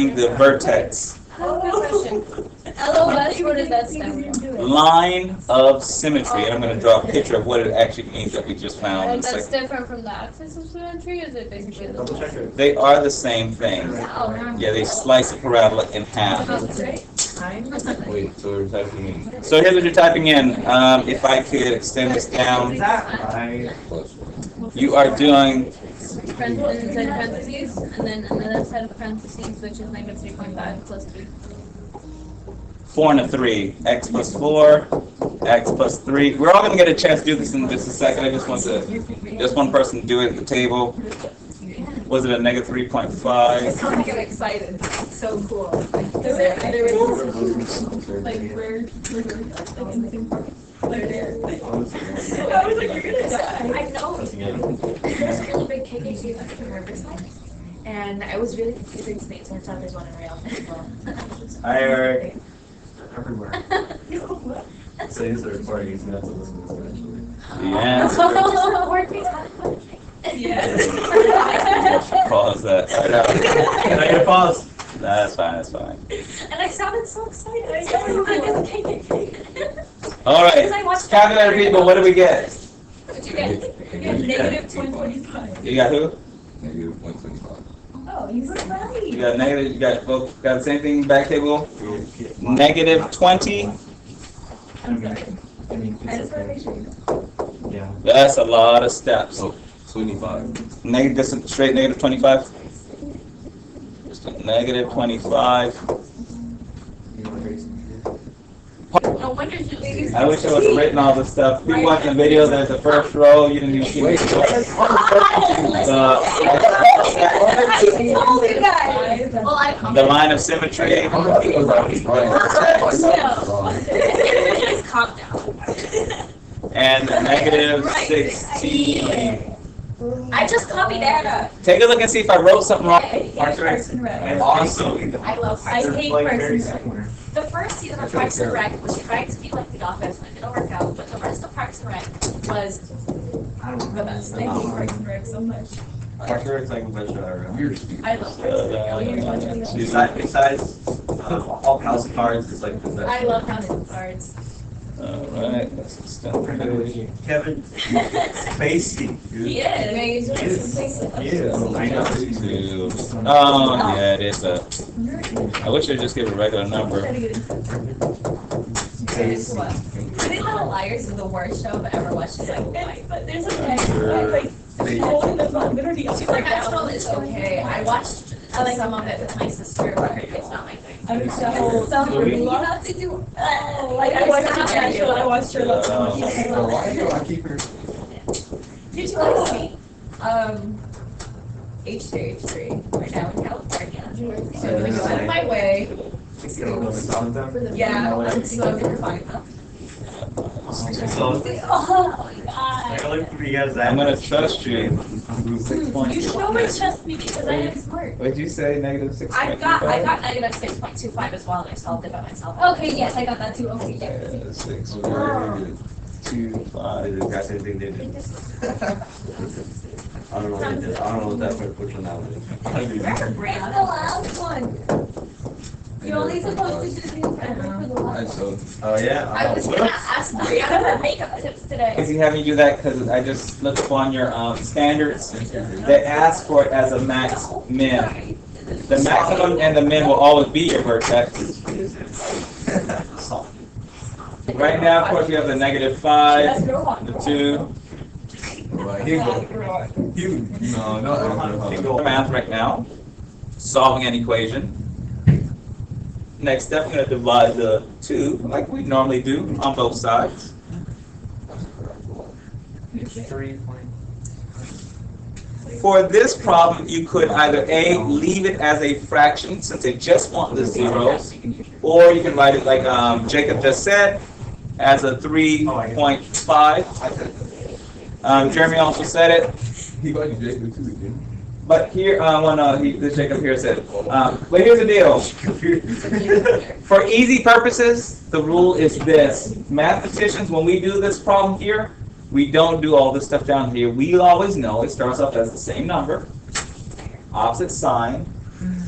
finding the vertex. Question. LOS, what does that stand for? Line of symmetry. And I'm going to draw a picture of what it actually means that we just found. And that's different from the axis of symmetry, is it basically the same? They are the same thing. Yeah, they slice the parabola in half. Wait, so we're typing in. So here's what you're typing in. If I could extend this down, you are doing parentheses, and then another set of parentheses, which is negative 3.5 plus 3. 4 and a 3. X plus 4, X plus 3. We're all going to get a chance to do this in just a second. I just want just one person to do it at the table. Was it a negative 3.5? I get excited. It's so cool. Like we're there. I was like, you're gonna die. I know. There's a really big KKK like in Riverside, and I was really confused in States, and I thought there's one in real as well. Hi, Eric. Everywhere. So these are recording, so that's to listen to this eventually. The answer. Yeah. Pause that. Can I get a pause? That's fine, that's fine. And I sounded so excited. I know. It's KKK. All right. Calculator people, what do we get? What'd you get? You got negative 0.25. You got who? Negative 0.25. Oh, you were right. You got negative, you got both, got the same thing back table? Negative 20. I mean, I just want to make sure you know. yeah. That's a lot of steps. So, 25. Negative, just straight negative 25? Just a negative 25. No wonder you I wish I would have written all this stuff. People watching the video, there's the first row, you didn't even see the the line of symmetry. Just calm down. And negative 16. I just copied Anna. Take a look and see if I wrote something wrong. Parks and Rec. Awesome. I hate Parks and Rec. The first season of Parks and Rec was trying to be like The Office, and it didn't work out. But the rest of Parks and Rec was the best. I hate Parks and Rec so much. It's like a vegetable. I love Parks and Rec. Besides all house cards, it's like the I love House of Cards. All right, let's extend the page. Kevin Spacey. He is. I know. Oh, yeah, it is a. I wish I'd just give a regular number. Little Liars is the worst show I've ever watched in my whole life. But there's a guy holding the phone literally. Supernatural is okay. I watched some of it with my sister, but it's not my thing. I'm so You have to do. like I watched Supernatural, I watched Sherlock. Did you guys see H3H3 right now in California? So I'm gonna go out of my way. Yeah, so I'm gonna find them. So, Oh my god. I look for you guys I'm that. gonna trust you. You should always trust me because I am smart. What'd you say? Negative 6. I got negative 6.25 as well, and I solved it by myself. Okay, yes, I got that too. Okay, yeah. 6, 2, 5. Got anything they did. I don't know what that first push on that one is. That's the last one. You're only supposed to do things for the last one. Oh yeah. I was gonna ask Brianna for makeup tips today. Is he having you do that because I just looked up on your standards? They ask for it as a max min. The maximum and the min will always be your vertex. Right now, of course, we have the negative 5, the 2. Math right now. Solving an equation. Next step, I'm going to divide the 2 like we normally do on both sides. For this problem, you could either A, leave it as a fraction since they just want the zeros, or you can write it like Jacob just said, as a 3.5. Jeremy also said it. But here, this Jacob here said, but here's the deal. For easy purposes, the rule is this. Mathematicians, when we do this problem here, we don't do all this stuff down here. We always know it starts off as the same number, opposite sign,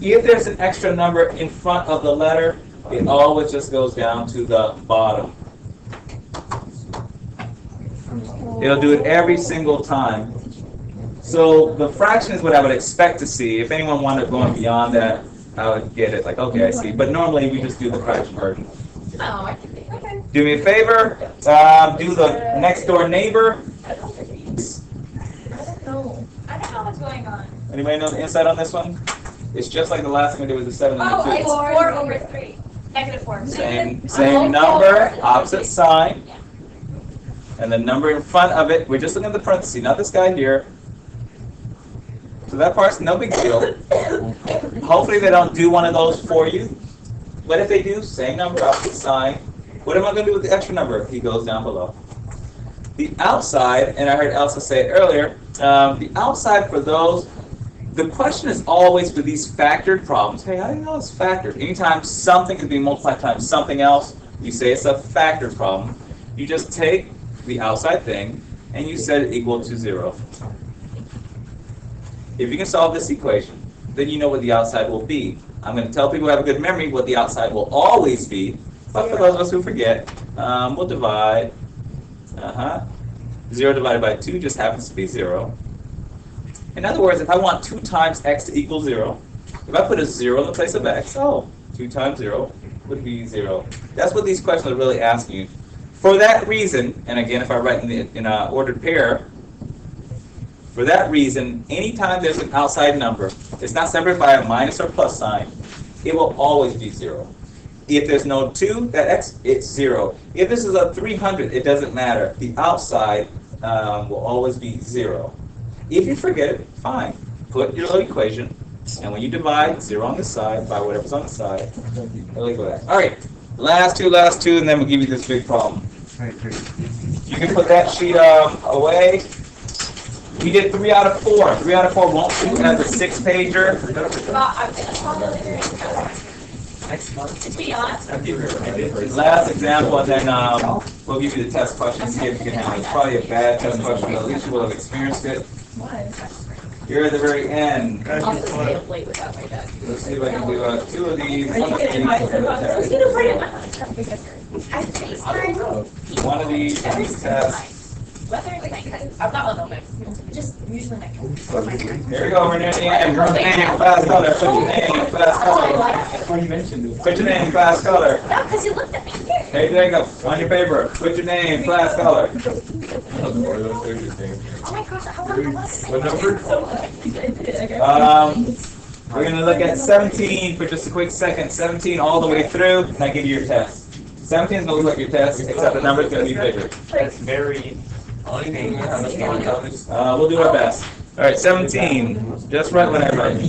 If there's an extra number in front of the letter, it always just goes down to the bottom. It'll do it every single time. So the fraction is what I would expect to see. If anyone wanted going beyond that, I would get it. Like, okay, I see. But normally we just do the fraction version. Oh, I can think. Okay. Do me a favor. Do the next door neighbor. I don't know. I don't know what's going on. Anybody know the insight on this one? It's just like the last thing we did with the 7 and Oh, the 2. it's 4 over 3. -4. Same number, opposite sign. And the number in front of it, we're just looking at the parentheses, not this guy here. So that part's no big deal. Hopefully they don't do one of those for you. But if they do, same number, opposite sign. What am I going to do with the extra number? He goes down below. The outside, and I heard Elsa say it earlier, the outside for those, the question is always for these factored problems. Hey, how do you know it's factored? Anytime something is being multiplied times something else, you say it's a factored problem. You just take the outside thing and you set it equal to 0. If you can solve this equation, then you know what the outside will be. I'm going to tell people who have a good memory what the outside will always be. But for those of us who forget, we'll divide. 0 divided by 2 just happens to be 0. In other words, if I want 2 times x to equal 0, if I put a 0 in the place of x, 2 times 0 would be 0. That's what these questions are really asking you. For that reason, and again, if I write in an ordered pair, for that reason, anytime there's an outside number, it's not separated by a minus or plus sign, it will always be 0. If there's no 2, that x, it's 0. If this is a 300, it doesn't matter. The outside will always be 0. If you forget it, fine. Put your little equation, and when you divide 0 on this side by whatever's on the side, it'll equal that. All right, last two, and then we'll give you this big problem. You can put that sheet away. We did 3 out of 4. 3 out of 4 won't do as a 6-pager. To be honest, Last example, and then we'll give you the test question, see if you can handle it. It's probably a bad test question, but at least you will have experienced it. You're at the very end. I'll just stay up late without my dad. Let's see if I can do 2 of these. One of these tests. I'm not on them. Just usually my Here we go, we're near the end. Your name, class color. Put your name, class color. Put your name, class color. No, because you looked at me. Hey, Jacob, on your paper. Put your name, class color. Oh my gosh, how long was it? What number? We're going to look at 17 for just a quick second. 17 all the way through, and I give you your test. 17 is going to look like your test, except the number is going to be bigger. That's very. We'll do our best. All right, 17. Just right when I write.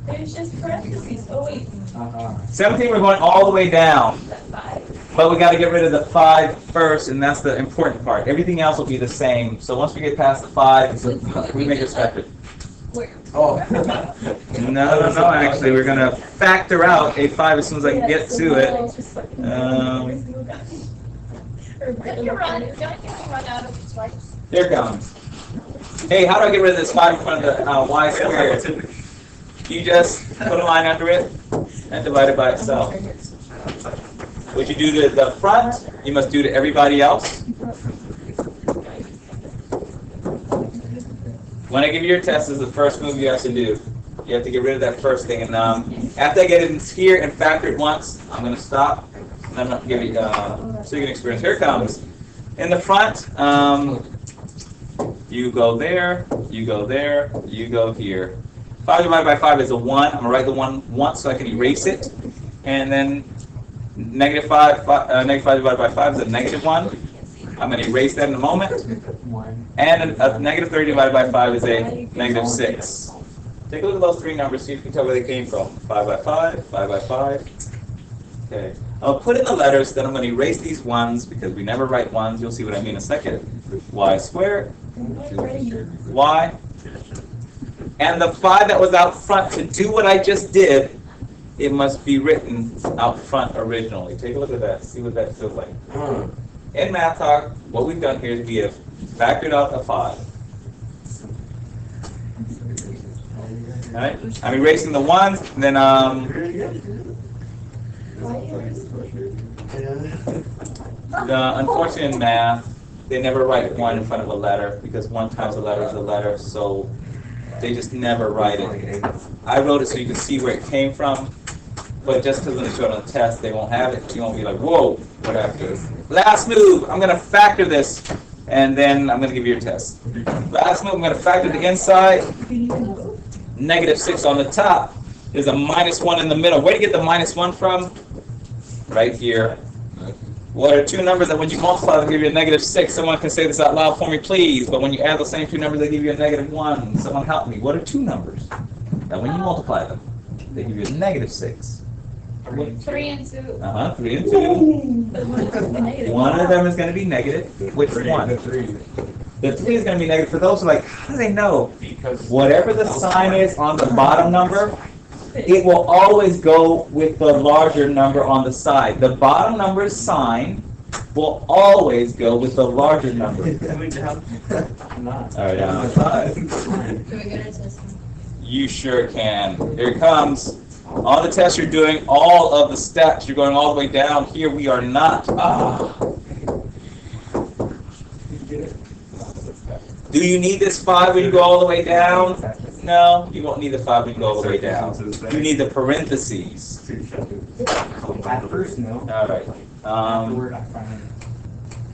There's just parentheses. Oh wait. 17, we're going all the way down. But we got to get rid of the 5 first, and that's the important part. Everything else will be the same. So once we get past the 5, we make it separate. Oh. No, actually, we're going to factor out a 5 as soon as I can get to it. Don't you run out of swipes? Here it comes. Hey, how do I get rid of this 5 in front of the y squared? You just put a line under it and divide it by itself. What you do to the front, you must do to everybody else. When I give you your test, this is the first move you have to do. You have to get rid of that first thing. And after I get it in here and factor it once, I'm going to stop. And I'm going to give you so you can experience. Here it comes. In the front, you go there, you go there, you go here. 5 divided by 5 is a 1. I'm going to write the 1 once so I can erase it. And then negative 5 divided by 5 is a negative 1. I'm going to erase that in a moment. And a negative 30 divided by 5 is a negative 6. Take a look at those 3 numbers, see if you can tell where they came from. 5 by 5, 5 by 5. Okay. I'll put in the letters, then I'm going to erase these 1s because we never write 1s. You'll see what I mean in a second. Y squared, y. And the 5 that was out front, to do what I just did, it must be written out front originally. Take a look at that. See what that feels like. In Math Talk, what we've done here is we have factored out a 5. Alright, I'm erasing the ones, and then unfortunately in math, they never write 1 in front of a letter because 1 times a letter is a letter, so they just never write it. I wrote it so you can see where it came from, but just because when they show it on the test, they won't have it. You won't be like, whoa, what happened? Last move, I'm going to factor this, and then I'm going to give you your test. Last move, I'm going to factor the inside, -6 on the top. There's a -1 in the middle. Where do you get the -1 from? Right here. What are 2 numbers that when you multiply, they give you a -6? Someone can say this out loud for me, please. But when you add those same 2 numbers, they give you a -1. Someone help me. What are 2 numbers that when you multiply them, they give you a -6? 3 and 2. 3 and 2. One of them is going to be negative. Which one? The 3. The 3 is going to be negative. For those who are like, how do they know? Because Whatever the sign is on the bottom number, it will always go with the larger number on the side. The bottom number's sign will always go with the larger number. All right, Can we get a test? you sure can. Here it comes. On the test you're doing all of the steps. You're going all the way down. Here we are not. Do you need this 5 when you go all the way down? No, you won't need the 5 when you go all the way down. You need the parentheses. At first, no. All right. Afterward, I find